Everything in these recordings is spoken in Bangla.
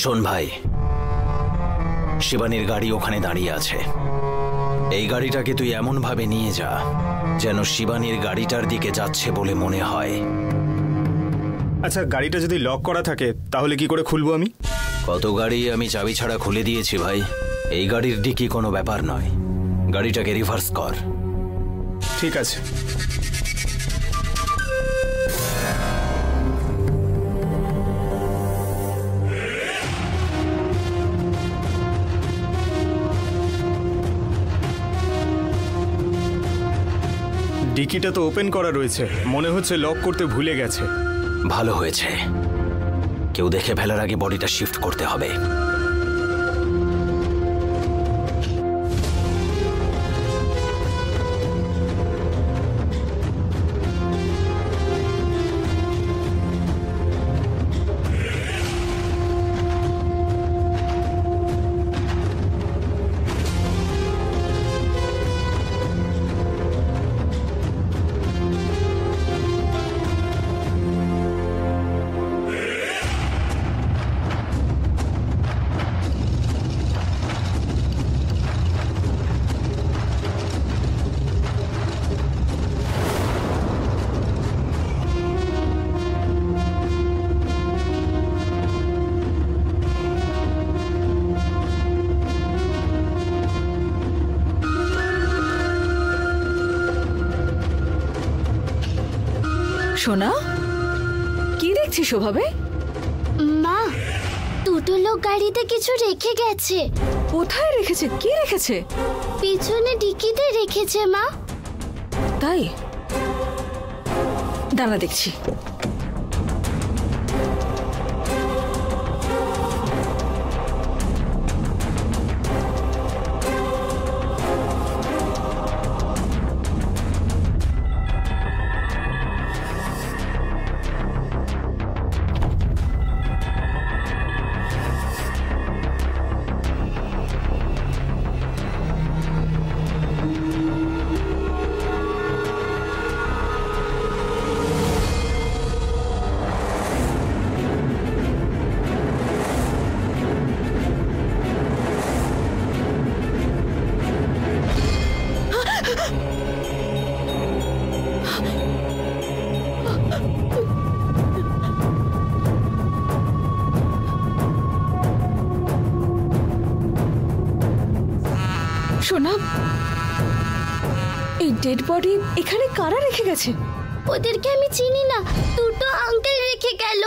শোন ভাই, শিবানীর গাড়ি ওখানে দাঁড়িয়ে আছে। এই গাড়িটাকে তুই এমন ভাবে নিয়ে যা যেন শিবানীর গাড়িটার দিকে যাচ্ছে বলে মনে হয়। আচ্ছা, গাড়িটা যদি লক করা থাকে তাহলে কি করে খুলবো আমি? কত গাড়ি আমি চাবি ছাড়া খুলে দিয়েছি ভাই। এই গাড়ির ডিকি কোনো ব্যাপার নয়। গাড়িটাকে রিভার্স কর। ঠিক আছে। ডিকিটা তো ওপেন করা রয়েছে, মনে হচ্ছে লক করতে ভুলে গেছে। ভালো হয়েছে, কেউ দেখে ফেলার আগে বডিটা শিফট করতে হবে। সোনা, কি দেখছিস ওভাবে? মা, দুটো লোক গাড়িতে কিছু রেখে গেছে। কোথায় রেখেছে? কি রেখেছে? পিছনে ডিকিতে রেখেছে মা। তাই? দাঁড়া দেখছি। সোনা, এই ডেড বডি এখানে কারা রেখে গেছে? ওদেরকে আমি চিনি না, দুটো আঙ্কেল রেখে গেল।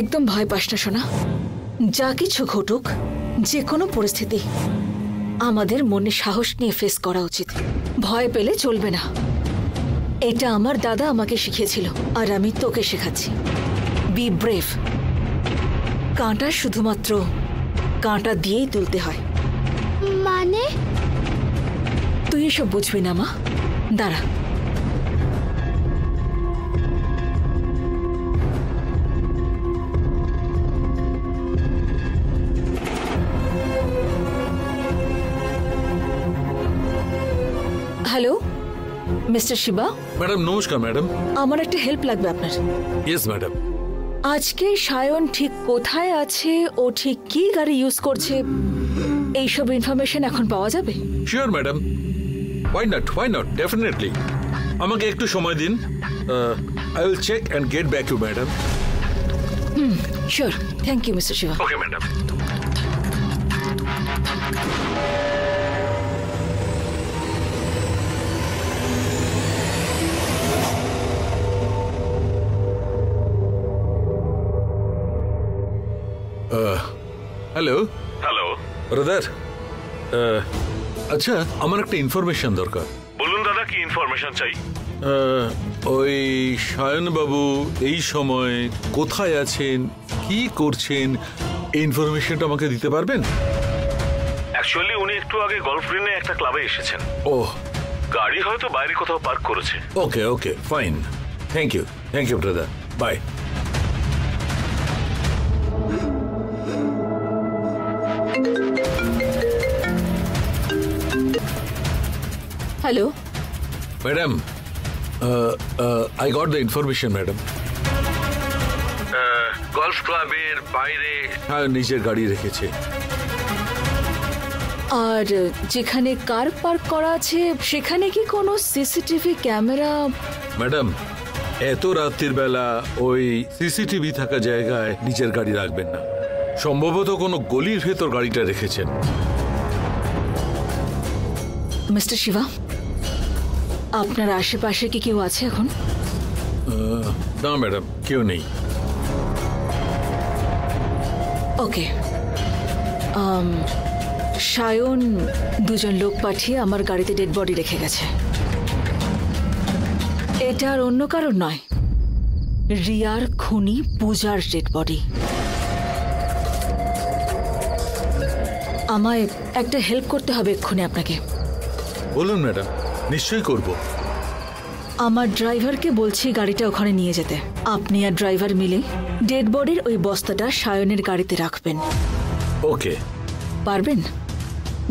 একদম ভয় পাস না সোনা। যা কিছু ঘটুক, যে কোনো পরিস্থিতি আমাদের মনে সাহস নিয়ে ফেস করা উচিত। ভয় পেলে চলবে না। এটা আমার দাদা আমাকে শিখিয়েছিল, আর আমি তোকে শেখাচ্ছি। B brave. কাঁটা শুধুমাত্র কাঁটা দিয়েই তুলতে হয়। মানে? তুই এসব বুঝবি না মা, দাঁড়া। Hello mister Shiva. ম্যাডাম নমস্কার। ম্যাডাম, আমার একটা হেল্প লাগবে আপনার। Yes madam. আজকে সায়ন ঠিক কোথায় আছে, ও ঠিক কি গাড়ি ইউজ করছে, এইসব ইনফরমেশন এখন পাওয়া যাবে? Sure madam, why not definitely. আমাকে একটু সময় দিন, I will check and get back to madam. Sure. Thank you mister Shiva. Okay madam. Hello. Hello brother, আচ্ছা আমার একটা ইনফরমেশন দরকার। বলুন দাদা, কি ইনফরমেশন চাই? ওই সায়ন বাবু এই সময় কোথায় আছেন, কি করছেন, এই ইনফরমেশনটা আমাকে দিতে পারবেন? অ্যাকচুয়ালি উনি একটু আগে গলফ গ্রিনে একটা ক্লাবে এসেছেন। ওহ, গাড়ি হয়তো বাইরে কোথাও পার্ক করেছে। Okay okay fine, thank you brother, bye. Hello madam, I got the information madam. Golf ক্লাবের বাইরে নিজের গাড়ি রেখেছে। আর যেখানে কার পার্ক করা আছে সেখানে কি কোনো সিসিটিভি ক্যামেরা? ম্যাডাম, এত রাত্রির বেলা ওই সিসিটিভি থাকা জায়গায় নিজের গাড়ি রাখবেন না। সম্ভবত কোনো গলির ভেতর গাড়িটা রেখেছেন। মিস্টার শিবা, আপনার আশেপাশে কি কেউ আছে এখন? না ম্যাডাম, কেউ নেই। ওকে, সায়ন দুজন লোক পাঠিয়ে আমার গাড়িতে ডেড বডি রেখে গেছে। এটা আর অন্য কারণ নয়, রিয়ার খুনি পূজার ডেড বডি। আমায় একটা হেল্প করতে হবে এক্ষুনি আপনাকে। বলুন ম্যাডাম, নিশ্চয়ই করব। আমার ড্রাইভারকে বলছি গাড়িটা ওখানে নিয়ে যেতে। আপনি আর ড্রাইভার মিলে ডেড বডির ওই বস্তাটা সায়নের গাড়িতে রাখবেন। ওকে। পারবেন?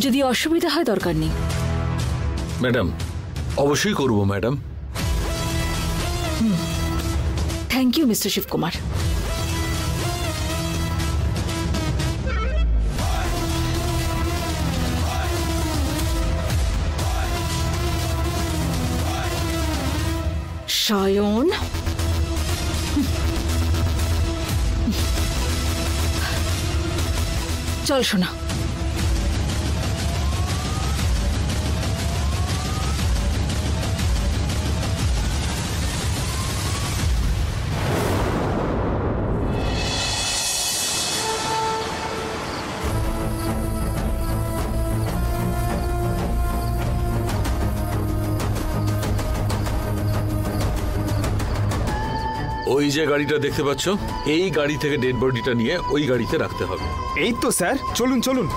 যদি অসুবিধা হয় দরকার নেই। ম্যাডাম, অবশ্যই করব madam. Thank you mister Shivakumar. Sayan, চল শোনা। ওই যে গাড়িটা দেখতে পাচ্ছ, এই গাড়ি থেকে ডেড বডিটা নিয়ে ওই গাড়িতে রাখতে হবে। এই তো স্যার, চলুন চলুন।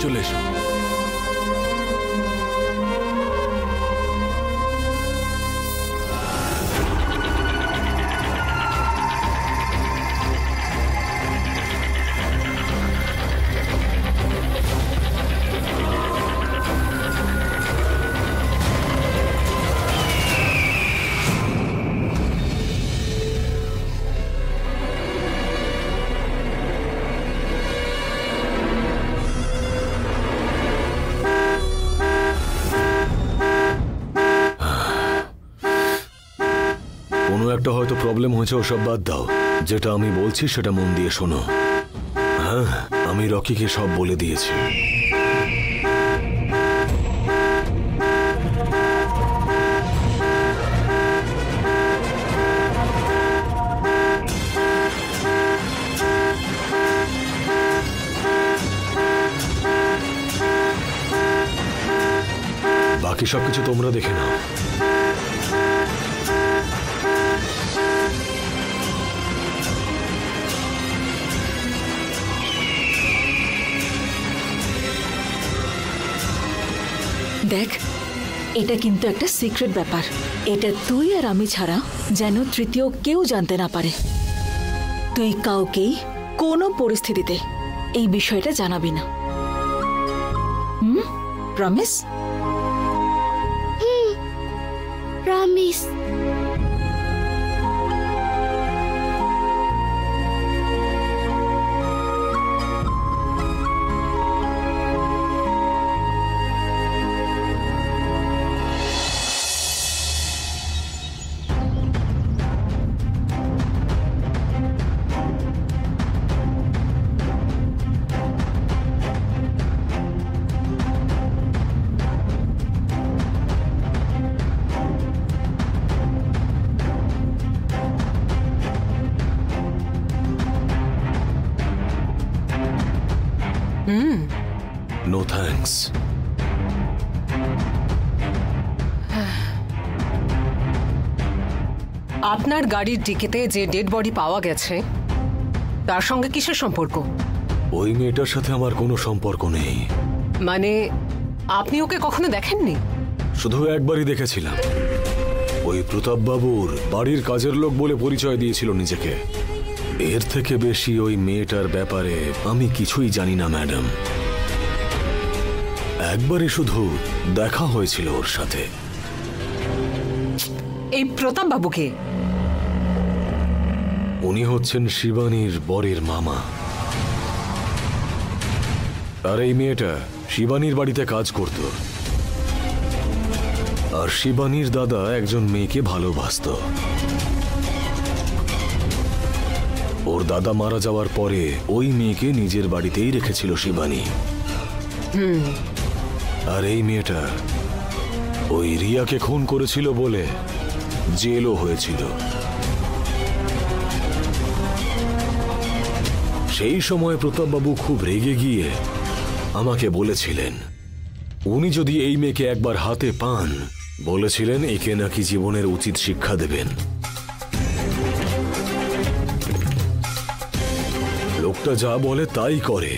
চলে এসো। কোনো একটা হয়তো প্রবলেম হয়েছে, ওসব বাদ দাও। যেটা আমি বলছি সেটা মন দিয়ে শোনো। হ্যাঁ, আমি রকিকে সব বলে দিয়েছি। বাকি সবকিছু তোমরা দেখে নাও। দেখ, এটা কিন্তু একটা সিক্রেট ব্যাপার। এটা তুই আর আমি ছাড়া যেন তৃতীয় কেউ জানতে না পারে। তুই কাউকেই কোনো পরিস্থিতিতে এই বিষয়টা জানাবি না। প্রমিস? প্রমিস। No thanks. আপনার গাড়ির ডিকিতে যে ডেড বডি পাওয়া গেছে তার সঙ্গে কিসের সম্পর্ক? ওই মেয়েটার সাথে আমার কোনো সম্পর্ক নেই। মানে আপনি ওকে কখনো দেখেননি? শুধু একবারই দেখেছিলাম। ওই প্রতাপবাবুর বাড়ির কাজের লোক বলে পরিচয় দিয়েছিল নিজেকে। এর থেকে বেশি ওই মেয়েটার ব্যাপারে আমি কিছুই জানি না ম্যাডাম। একবারই শুধু দেখা হয়েছিল ওর সাথে। এই প্রতাপ বাবুকে? উনি হচ্ছেন শিবানীর বরের মামা। আর এই মেয়েটা শিবানীর বাড়িতে কাজ করত। আর শিবানীর দাদা একজন মেয়েকে ভালোবাসতো। ওর দাদা মারা যাওয়ার পরে ওই মেয়েকে নিজের বাড়িতেই রেখেছিল শিবানী। আর এই মেয়েটা ওই রিয়াকে খুন করেছিল বলে জেলও হয়েছিল। সেই সময় প্রতাপবাবু খুব রেগে গিয়ে আমাকে বলেছিলেন উনি যদি এই মেয়েকে একবার হাতে পান, বলেছিলেন একে নাকি জীবনের উচিত শিক্ষা দেবেন। লোকটা যা বলে তাই করে।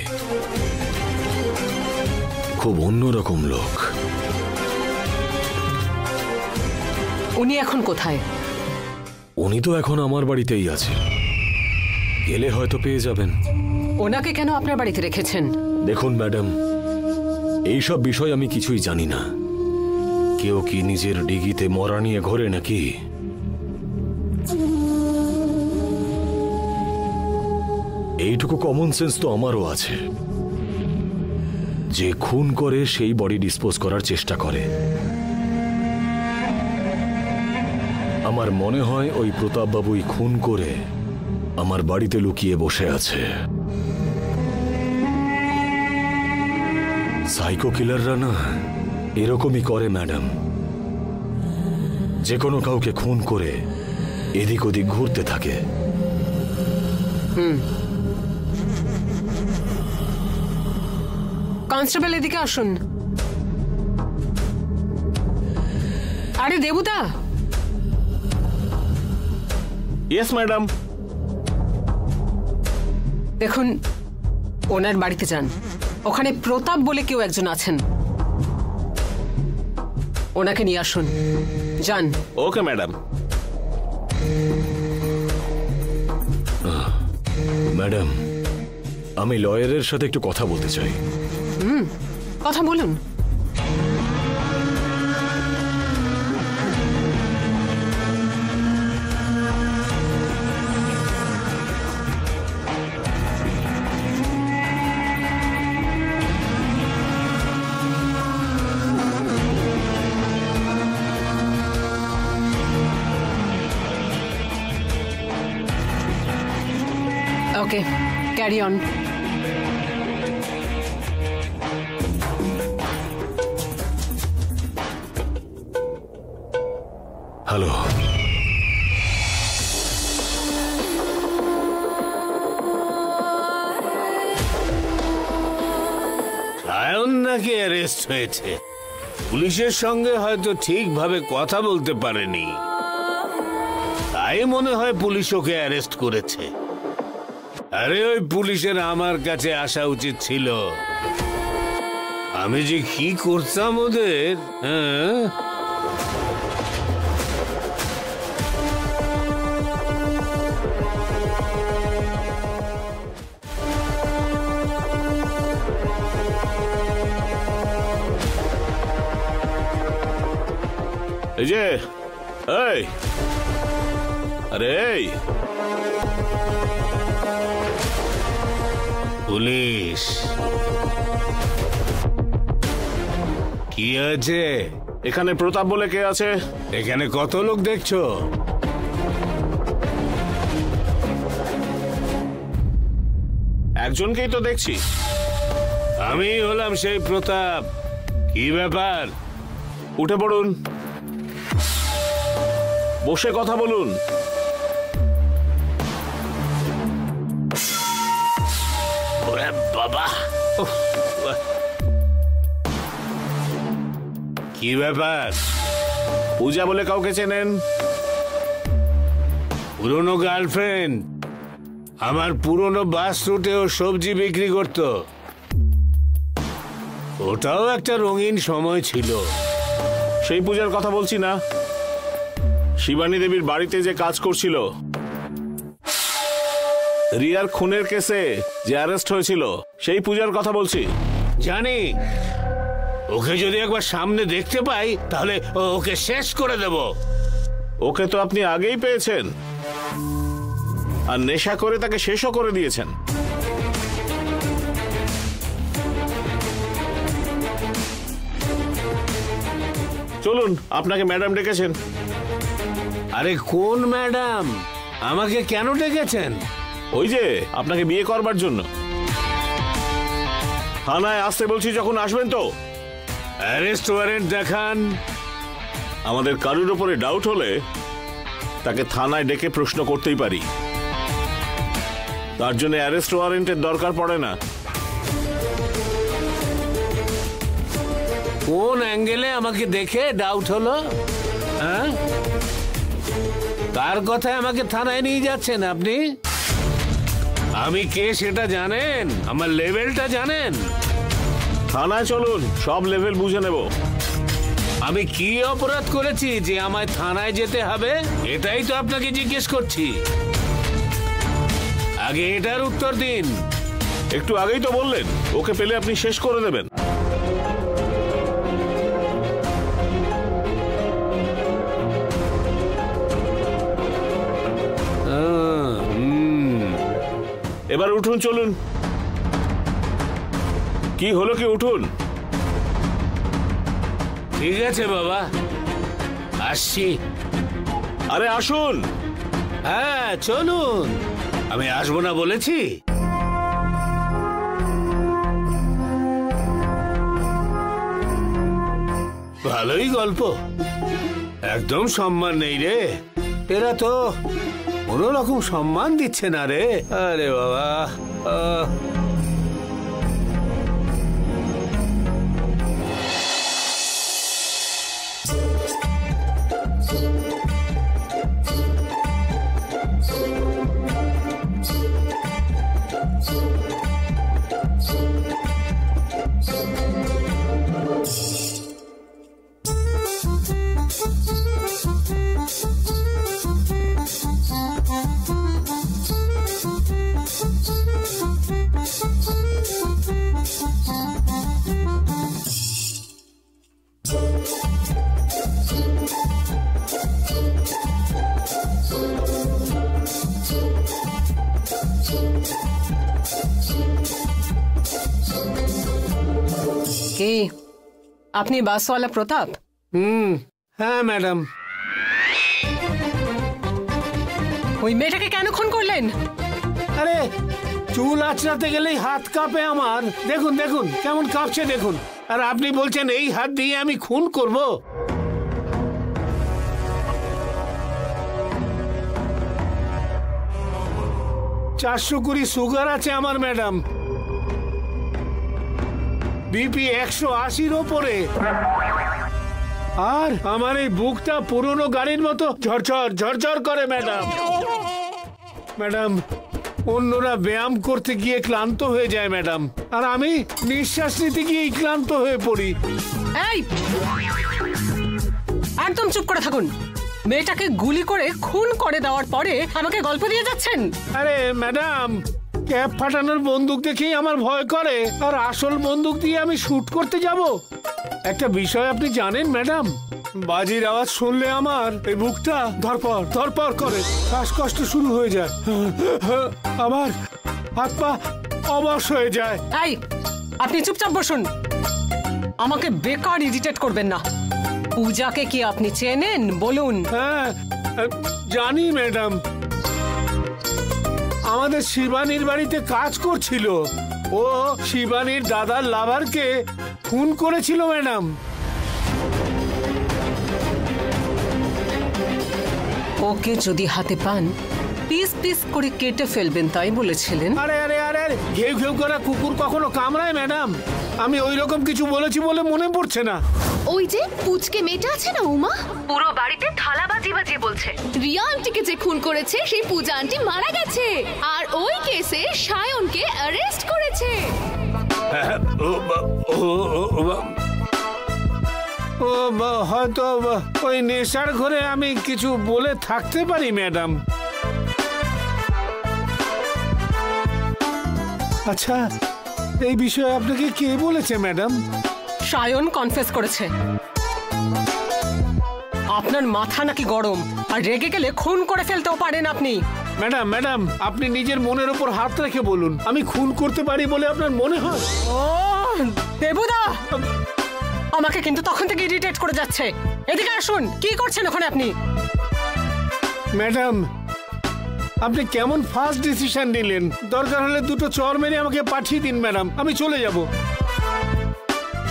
খুব অন্যরকম লোক। উনি এখন কোথায়? উনি তো এখন আমার বাড়িতেই আছে। গেলে হয়তো পেয়ে যাবেন। ওনাকে কেন আপনার বাড়িতে রেখেছেন? দেখুন ম্যাডাম, এইসব বিষয় আমি কিছুই জানি না। কেউ কি নিজের ডিগিতে মরা নিয়ে ঘোরে নাকি? এইটুকু কমন সেন্স তো আমারও আছে। যে খুন করে সেই বডি ডিসপোজ করার চেষ্টা করে। আমার মনে হয় ওই প্রতাপবাবুই খুন করে আমার বাড়িতে লুকিয়ে বসে আছে। সাইকো কিলাররা না এরকমই করে ম্যাডাম। যে কোনো কাউকে খুন করে এদিক ওদিক ঘুরতে থাকে। কনস্টেবল এদিকে আসুন। আরে দেবুদা। Yes madam. দেখুন, ওনার বাড়িতে যান। ওখানে প্রতাপ বলে কেউ একজন আছেন। ওনাকে নিয়ে আসুন। যান। Okay madam. ম্যাডাম, আমি লয়ারের সাথে একটু কথা বলতে চাই। কথা বলুন। ওকে, ক্যারি অন। হ্যালো। সায়ন নাকি অ্যারেস্ট হয়েছে। পুলিশের সঙ্গে হয়তো ঠিকভাবে কথা বলতে পারেনি, তাই মনে হয় পুলিশ ওকে অ্যারেস্ট করেছে। আরে ওই পুলিশের আমার কাছে আসা উচিত ছিল। আমি যে কি করতাম ওদের। হ্যাঁ, এই যে, এই, আরে এই পুলিশ কি আছে? এখানে প্রতাপ বলে কে আছে? এখানে কত লোক দেখছো? একজনকেই তো দেখছি। আমি হলাম সেই প্রতাপ। কি ব্যাপার? উঠে পড়ুন, বসে কথা বলুন। ওরে বাবা, কি ব্যাপার? পূজা বলে কাউকে চেনেন? পুরনো গার্লফ্রেন্ড। আমার পুরনো বাস রুটেও সবজি বিক্রি করত। ওটাও একটা রঙিন সময় ছিল। সেই পূজার কথা বলছি না, শিবানী দেবীর বাড়িতে যে কাজ করছিল, রিয়ার খুনের কেসে যে অ্যারেস্ট হয়েছিল, সেই পূজার কথা বলছি। জানি, ওকে যদি একবার সামনে দেখতে পাই তাহলে ওকে শেষ করে দেব। ওকে তো আপনি আগেই পেয়েছেন, আর নেশা করে তাকে শেষও করে দিয়েছেন। চলুন, আপনাকে ম্যাডাম ডেকেছেন। আরে কোন ম্যাডাম? আমাকে কেন ডেকেছেন? ওই যে আপনাকে বিয়ে করবার জন্য। থানায় আসতে বলছি যখন, আসবেন তো? অ্যারেস্ট ওয়ারেন্ট দেখান। আমাদের কারুর উপরে ডাউট হলে তাকে থানায় ডেকে প্রশ্ন করতেই পারি, তার জন্য অ্যারেস্ট ওয়ারেন্টের দরকার পড়ে না। কোন অ্যাঙ্গেলে আমাকে দেখে ডাউট হলো? হ্যাঁ, কার কথায় আমাকে থানায় নিয়ে যাচ্ছেন আপনি? আমি কে সেটা জানেন? আমার লেভেলটা জানেন? থানায় চলুন, সব লেভেল বুঝে নেব। আমি কি অপরাধ করেছি যে আমায় থানায় যেতে হবে? এটাই তো আপনাকে জিজ্ঞেস করছি। আগে এটার উত্তর দিন। একটু আগেই তো বললেন ওকে পেলে আপনি শেষ করে দেবেন। এবার উঠুন, চলুন। কি হলো কি, উঠুন। ঠিক আছে বাবা, আসছি। আরে আসুন। হ্যাঁ চলুন, আমি আসবো না বলেছি? ভালোই গল্প, একদম সম্মান নেই রে। এরা তো কোনো রকম সম্মান দিচ্ছে না রে। আরে বাবা, কে আপনি? বাসওয়ালা প্রতাপ? হ্যাঁ ম্যাডাম। ওই মেয়েটাকে কেন খুন করলেন? আরে চুল আঁচড়াতে গেলেই হাত কাঁপে আমার। দেখুন দেখুন কেমন কাঁপছে দেখুন। আর আপনি বলছেন এই হাত দিয়ে আমি খুন করব? $420 সুগার আছে আমার ম্যাডাম, বিপি 180-র ওপরে, আর আমার এই বুকটা পুরনো গাড়ির মতো ঝরঝর ঝরঝর করে ম্যাডাম। ম্যাডাম, অন্যরা ব্যায়াম করতে গিয়ে ক্লান্ত হয়ে যায় ম্যাডাম, আর আমি নিঃশ্বাস নিতে গিয়েই ক্লান্ত হয়ে পড়ি। এই, একদম চুপ করে থাকুন। মেয়েটাকে গুলি করে খুন করে দেওয়ার পরে আমাকে গল্প দিয়ে যাচ্ছেন? আরে ম্যাডাম, ক্যাপ ফাটানোর বন্দুক দেখেই আমার ভয় করে, আর আসল বন্দুক দিয়ে আমি শুট করতে যাব? একটা বিষয় আপনি জানেন ম্যাডাম, বাজির আওয়াজ শুনলে আমার এই বুকটা ধরপড় ধরপড় করে, শ্বাসকষ্ট শুরু হয়ে যায়, আবার হাত পা অবশ হয়ে যায়। এই, আপনি চুপচাপ বসুন। আমাকে বেকার ইরিটেট করবেন না। পূজাকে কি আপনি চেনেন? বলুন। হ্যাঁ জানি ম্যাডাম, আমাদের শিবানীর বাড়িতে কাজ করছিল। ও শিবানীর দাদার লাভারকে খুন করেছিল ম্যাডাম। ওকে যদি হাতে পান পিস পিস করে কেটে ফেলবেন তাই বলেছিলেন। আরে আরে আরে ঘেউ ঘেউ করা কুকুর কখনো কামড়ায় ম্যাডাম? আমি ওই রকম কিছু বলেছি বলে মনে পড়ছে না। ওই যে পুচকে মেয়েটা আছে না উমা, পুরো বাড়িতে থালা বাজিয়ে বাজিয়ে বলছে রিয়া আন্টিকে যে খুন করেছে সেই পূজা আন্টি মারা গেছে, আর ওই কেসে সায়নকে অ্যারেস্ট করেছে। হয়তো ওই নেশার ঘরে আমি কিছু বলে থাকতে পারি ম্যাডাম। আচ্ছা, এই বিষয়ে আপনাকে কে বলেছে ম্যাডাম? সায়ন কনফেস করেছে। আপনার মাথা নাকি গরম, আর রেগে গেলে খুন করে ফেলতেও পারেন আপনি। ম্যাডাম ম্যাডাম আপনি নিজের মনের উপর হাত রেখে বলুন, আমি খুন করতে পারি বলে আপনার মনে হয়? ও দেবুদা, আমাকে কিন্তু তখন থেকে ইরিটেট করে যাচ্ছে। এদিকে আসুন, কি করছেন ওখানে আপনি? ম্যাডাম, আপনি কেমন ফাস্ট ডিসিশন নিলেন। দরকার হলে দুটো চর মেরে আমাকে পাঠিয়ে দিন ম্যাডাম, আমি চলে যাব।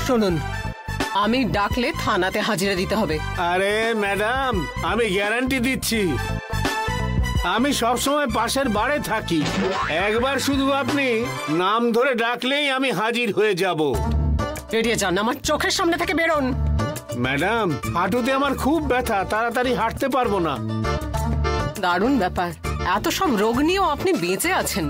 শুনুন, আমি ডাকলে থানাতে হাজিরা দিতে হবে। আরে ম্যাডাম, আমি গ্যারান্টি দিচ্ছি আমি সব সময় পাশের বাড়ে থাকি। একবার শুধু আপনি নাম ধরে ডাকলেই আমি হাজির হয়ে যাব। বেরিয়ে যান, আমার চোখের সামনে থেকে বেরোন। ম্যাডাম, হাঁটুতে আমার খুব ব্যথা, তাড়াতাড়ি হাঁটতে পারবো না। দারুণ ব্যাপার, এত সব রোগ নিয়েও আপনি বেঁচে আছেন।